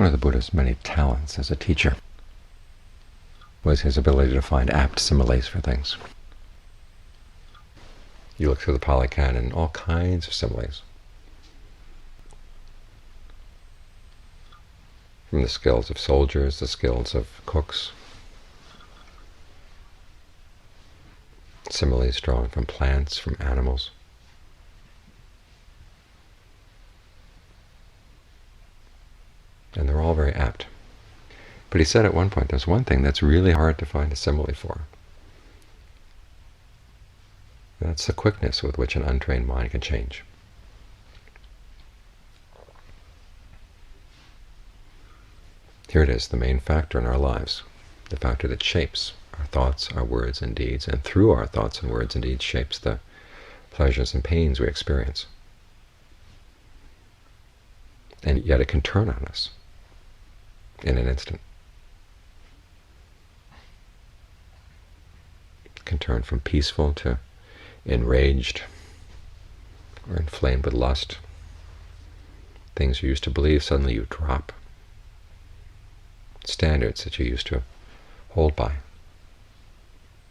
One of the Buddha's many talents as a teacher was his ability to find apt similes for things. You look through the Pali Canon, all kinds of similes. From the skills of soldiers, the skills of cooks, similes drawn from plants, from animals. And they're all very apt. But he said at one point, there's one thing that's really hard to find a simile for. That's the quickness with which an untrained mind can change. Here it is, the main factor in our lives, the factor that shapes our thoughts, our words and deeds, and through our thoughts and words and deeds shapes the pleasures and pains we experience. And yet it can turn on us in an instant. It can turn from peaceful to enraged or inflamed with lust. Things you used to believe, suddenly you drop. Standards that you used to hold by,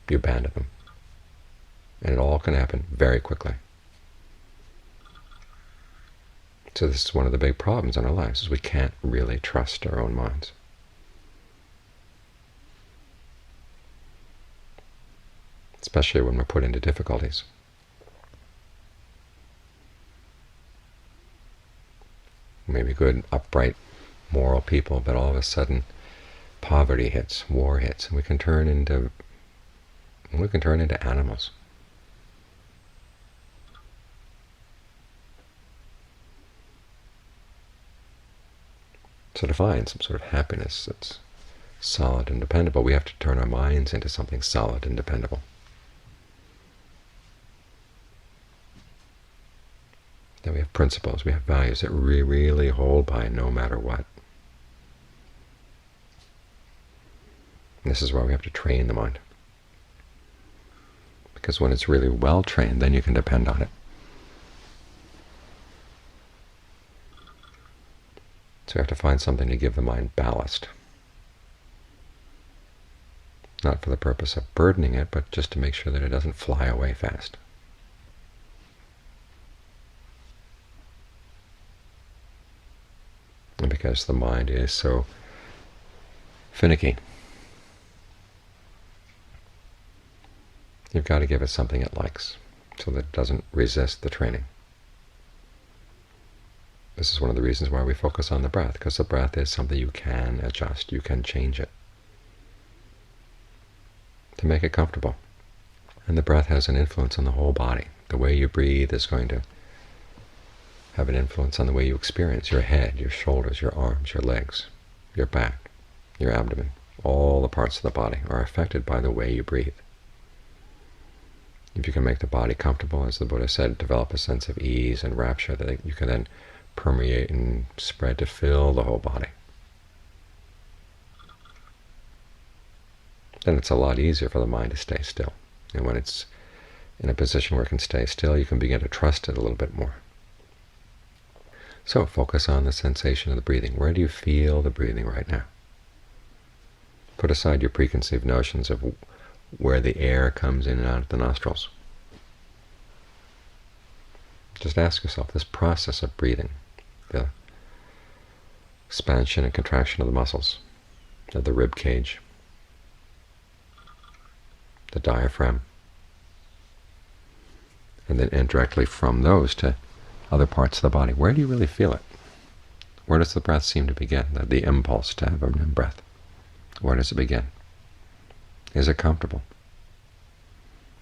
you abandon them. And it all can happen very quickly. So this is one of the big problems in our lives, is we can't really trust our own minds. Especially when we're put into difficulties. Maybe good, upright, moral people, but all of a sudden poverty hits, war hits, and we can turn into animals. So to find some sort of happiness that's solid and dependable, we have to turn our minds into something solid and dependable. That we have principles, we have values that we really hold by no matter what. And this is why we have to train the mind. Because when it's really well trained, then you can depend on it. So we have to find something to give the mind ballast. Not for the purpose of burdening it, but just to make sure that it doesn't fly away fast. And because the mind is so finicky, you've got to give it something it likes so that it doesn't resist the training. This is one of the reasons why we focus on the breath, because the breath is something you can adjust, you can change it to make it comfortable. And the breath has an influence on the whole body. The way you breathe is going to have an influence on the way you experience your head, your shoulders, your arms, your legs, your back, your abdomen. All the parts of the body are affected by the way you breathe. If you can make the body comfortable, as the Buddha said, develop a sense of ease and rapture that you can then permeate and spread to fill the whole body, then it's a lot easier for the mind to stay still. And when it's in a position where it can stay still, you can begin to trust it a little bit more. So focus on the sensation of the breathing. Where do you feel the breathing right now? Put aside your preconceived notions of where the air comes in and out of the nostrils. Just ask yourself this process of breathing, the expansion and contraction of the muscles, of the rib cage, the diaphragm, and then indirectly from those to other parts of the body. Where do you really feel it? Where does the breath seem to begin, the impulse to have a breath? Where does it begin? Is it comfortable?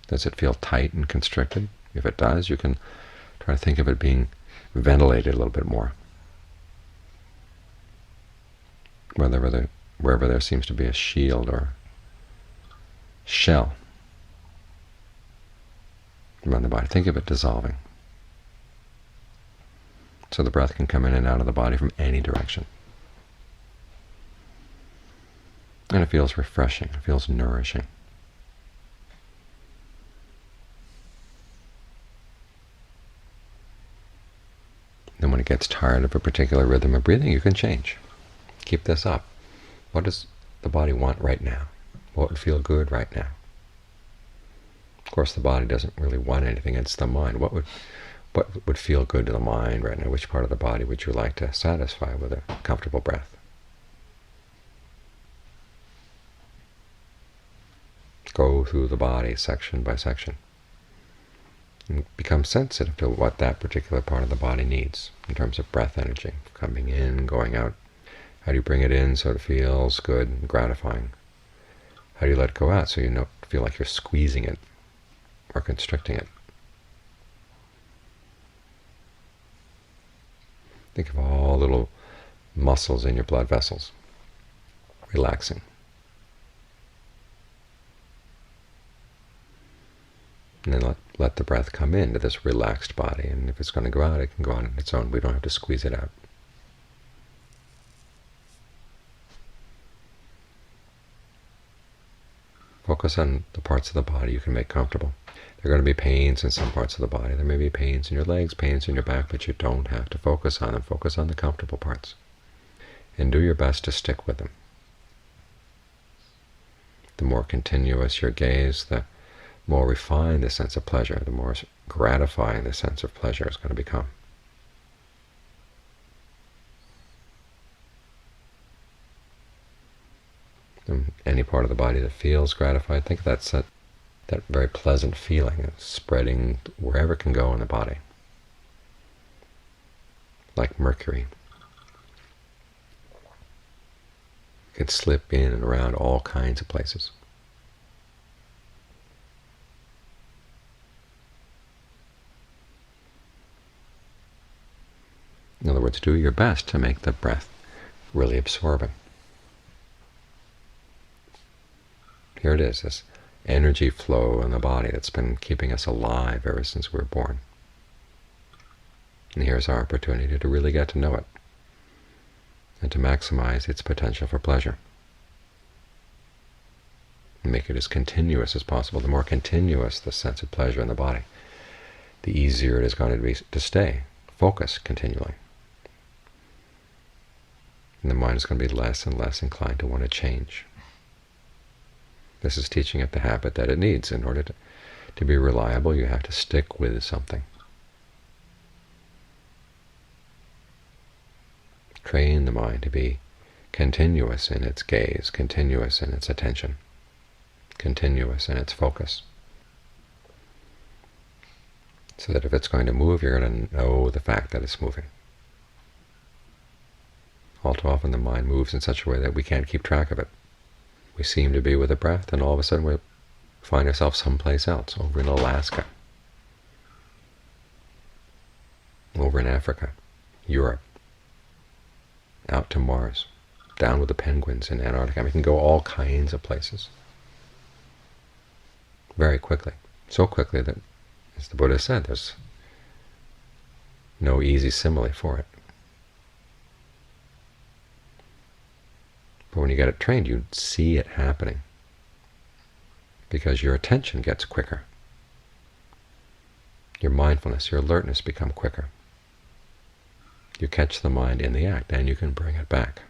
Does it feel tight and constricted? If it does, you can try to think of it being ventilated a little bit more. Wherever there seems to be a shield or shell around the body, think of it dissolving. So the breath can come in and out of the body from any direction. And it feels refreshing, it feels nourishing. Then when it gets tired of a particular rhythm of breathing, you can change. Keep this up. What does the body want right now? What would feel good right now? Of course, the body doesn't really want anything. It's the mind. What would feel good to the mind right now? Which part of the body would you like to satisfy with a comfortable breath? Go through the body section by section and become sensitive to what that particular part of the body needs in terms of breath energy, coming in, going out. How do you bring it in so it feels good and gratifying? How do you let it go out so you don't feel like you're squeezing it or constricting it? Think of all little muscles in your blood vessels relaxing. And then let the breath come into this relaxed body, and if it's going to go out, it can go out on its own. We don't have to squeeze it out. Focus on the parts of the body you can make comfortable. There are going to be pains in some parts of the body. There may be pains in your legs, pains in your back, but you don't have to focus on them. Focus on the comfortable parts, and do your best to stick with them. The more continuous your gaze, the more refined the sense of pleasure, the more gratifying the sense of pleasure is going to become. And any part of the body that feels gratified, think that's that very pleasant feeling spreading wherever it can go in the body, like mercury. It can slip in and around all kinds of places. In other words, do your best to make the breath really absorbing. Here it is, this energy flow in the body that's been keeping us alive ever since we were born. And here's our opportunity to really get to know it and to maximize its potential for pleasure. And make it as continuous as possible. The more continuous the sense of pleasure in the body, the easier it is going to be to stay focused continually. And the mind is going to be less and less inclined to want to change. This is teaching it the habit that it needs. In order to be reliable, you have to stick with something. Train the mind to be continuous in its gaze, continuous in its attention, continuous in its focus, so that if it's going to move, you're going to know the fact that it's moving. All too often the mind moves in such a way that we can't keep track of it. We seem to be with the breath, and all of a sudden we find ourselves someplace else, over in Alaska, over in Africa, Europe, out to Mars, down with the penguins in Antarctica. We can go all kinds of places very quickly, so quickly that, as the Buddha said, there's no easy simile for it. But when you get it trained, you see it happening, because your attention gets quicker. Your mindfulness, your alertness become quicker. You catch the mind in the act, and you can bring it back.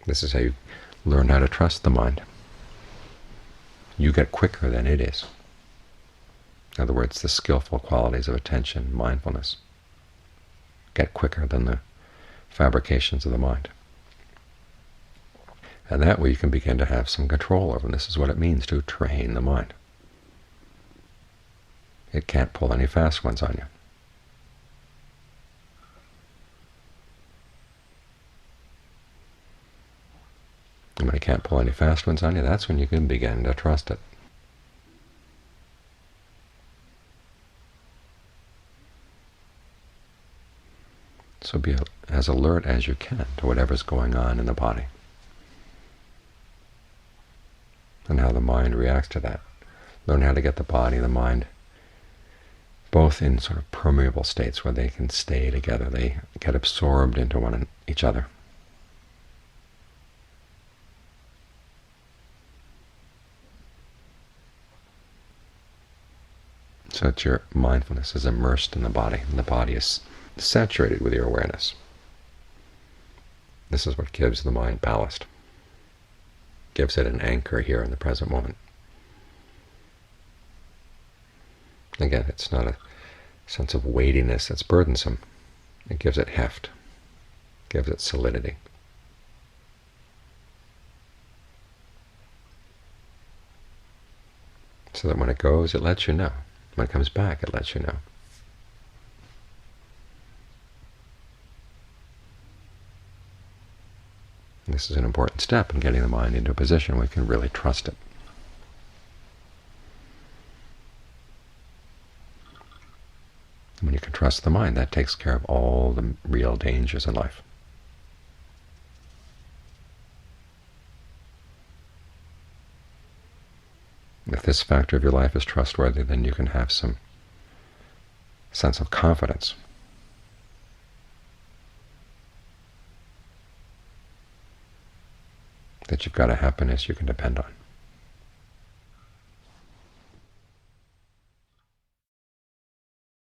This is how you learn how to trust the mind. You get quicker than it is. In other words, the skillful qualities of attention, mindfulness, get quicker than the fabrications of the mind. And that way you can begin to have some control over them. This is what it means to train the mind. It can't pull any fast ones on you. And when it can't pull any fast ones on you, that's when you can begin to trust it. So be as alert as you can to whatever's going on in the body and how the mind reacts to that. Learn how to get the body and the mind both in sort of permeable states where they can stay together. They get absorbed into each other. So that your mindfulness is immersed in the body, and the body is saturated with your awareness. This is what gives the mind ballast, gives it an anchor here in the present moment. Again, it's not a sense of weightiness that's burdensome. It gives it heft, gives it solidity. So that when it goes, it lets you know. When it comes back, it lets you know. And this is an important step in getting the mind into a position where we can really trust it. When you can trust the mind, that takes care of all the real dangers in life. If this factor of your life is trustworthy, then you can have some sense of confidence. That you've got a happiness you can depend on.